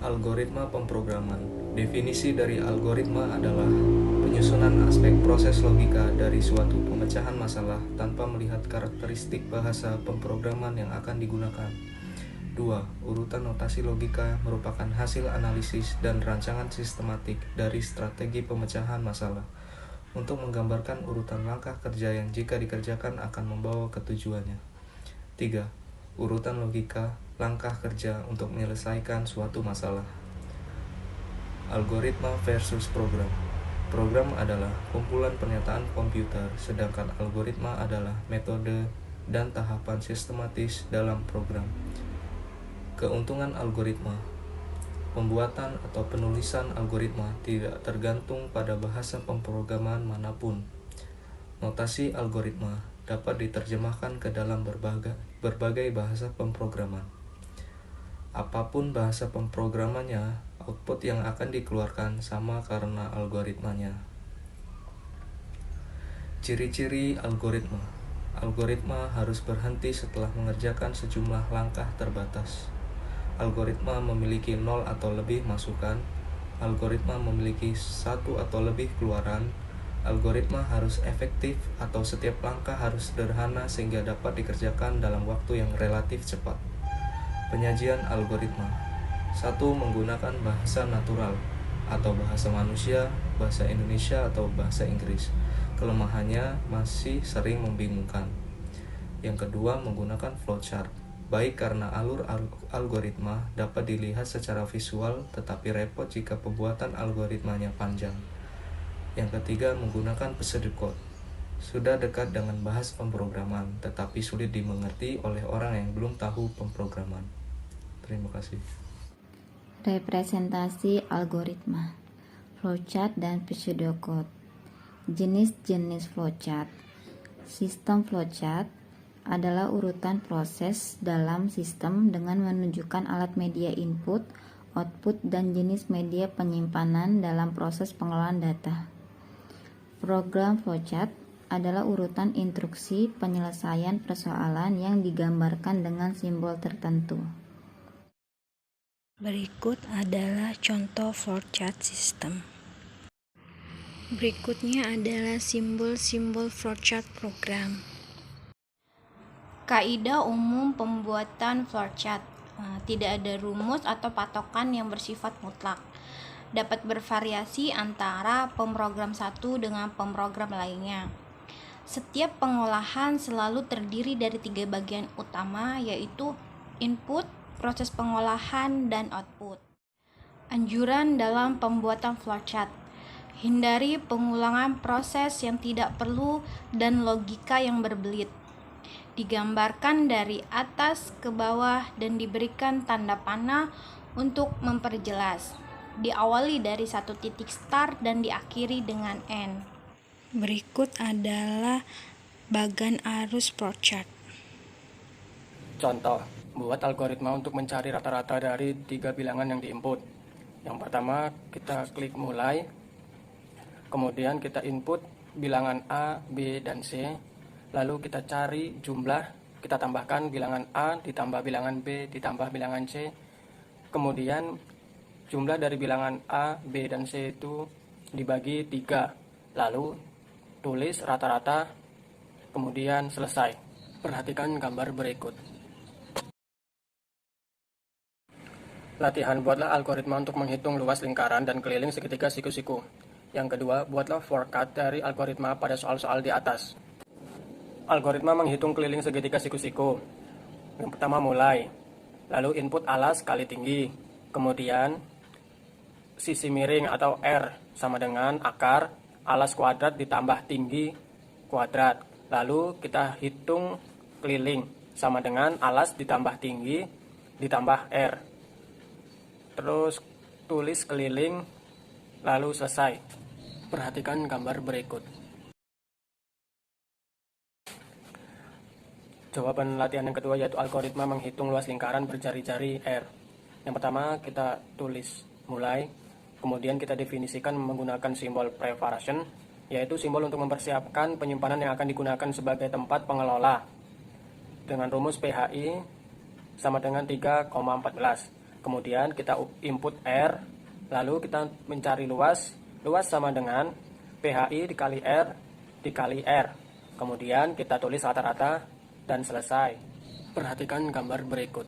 Algoritma pemrograman. Definisi dari algoritma adalah penyusunan aspek proses logika dari suatu pemecahan masalah tanpa melihat karakteristik bahasa pemrograman yang akan digunakan. 2. Urutan notasi logika merupakan hasil analisis dan rancangan sistematik dari strategi pemecahan masalah untuk menggambarkan urutan langkah kerja yang jika dikerjakan akan membawa ke tujuannya. 3. Urutan logika langkah kerja untuk menyelesaikan suatu masalah. Algoritma versus program. Program adalah kumpulan pernyataan komputer, sedangkan algoritma adalah metode dan tahapan sistematis dalam program. Keuntungan algoritma. Pembuatan atau penulisan algoritma tidak tergantung pada bahasa pemrograman manapun. Notasi algoritma dapat diterjemahkan ke dalam berbagai bahasa pemrograman. Apapun bahasa pemrogramannya, output yang akan dikeluarkan sama karena algoritmanya. Ciri-ciri algoritma. Algoritma harus berhenti setelah mengerjakan sejumlah langkah terbatas. Algoritma memiliki 0 atau lebih masukan. Algoritma memiliki 1 atau lebih keluaran. Algoritma harus efektif atau setiap langkah harus sederhana sehingga dapat dikerjakan dalam waktu yang relatif cepat. Penyajian algoritma. 1. Menggunakan bahasa natural atau bahasa manusia, bahasa Indonesia atau bahasa Inggris. Kelemahannya masih sering membingungkan. Yang kedua, menggunakan flowchart. Baik karena alur algoritma dapat dilihat secara visual tetapi repot jika pembuatan algoritmanya panjang. Yang ketiga, menggunakan pseudocode. Sudah dekat dengan bahas pemrograman, tetapi sulit dimengerti oleh orang yang belum tahu pemrograman. Terima kasih. Representasi algoritma, flowchart dan pseudocode. Jenis-jenis flowchart. Sistem flowchart adalah urutan proses dalam sistem dengan menunjukkan alat media input, output, dan jenis media penyimpanan dalam proses pengelolaan data. Program flowchart adalah urutan instruksi penyelesaian persoalan yang digambarkan dengan simbol tertentu. Berikut adalah contoh flowchart sistem. Berikutnya adalah simbol-simbol flowchart program. Kaidah umum pembuatan flowchart. Tidak ada rumus atau patokan yang bersifat mutlak. Dapat bervariasi antara pemrogram satu dengan pemrogram lainnya. Setiap pengolahan selalu terdiri dari 3 bagian utama, yaitu input, proses pengolahan, dan output. Anjuran dalam pembuatan flowchart. Hindari pengulangan proses yang tidak perlu dan logika yang berbelit. Digambarkan dari atas ke bawah dan diberikan tanda panah untuk memperjelas. Diawali dari satu titik start dan diakhiri dengan end. Berikut adalah bagan arus flowchart. Contoh, buat algoritma untuk mencari rata-rata dari 3 bilangan yang diinput. Yang pertama, kita klik mulai, kemudian kita input bilangan A, B, dan C, lalu kita cari jumlah, kita tambahkan bilangan A ditambah bilangan B ditambah bilangan C, kemudian jumlah dari bilangan A, B, dan C itu dibagi 3, lalu tulis rata-rata, kemudian selesai. Perhatikan gambar berikut. Latihan, buatlah algoritma untuk menghitung luas lingkaran dan keliling segitiga siku-siku. Yang kedua, buatlah shortcut dari algoritma pada soal-soal di atas. Algoritma menghitung keliling segitiga siku-siku. Yang pertama, mulai. Lalu input alas kali tinggi. Kemudian sisi miring atau R sama dengan akar alas kuadrat ditambah tinggi kuadrat. Lalu kita hitung keliling sama dengan alas ditambah tinggi ditambah R. Terus tulis keliling lalu selesai. Perhatikan gambar berikut. Jawaban latihan yang kedua yaitu algoritma menghitung luas lingkaran berjari-jari R. Yang pertama kita tulis mulai, kemudian kita definisikan menggunakan simbol preparation, yaitu simbol untuk mempersiapkan penyimpanan yang akan digunakan sebagai tempat pengelola dengan rumus PHI sama dengan 3,14. Kemudian kita input R, lalu kita mencari luas. Luas sama dengan PHI dikali R dikali R. Kemudian kita tulis rata-rata dan selesai. Perhatikan gambar berikut.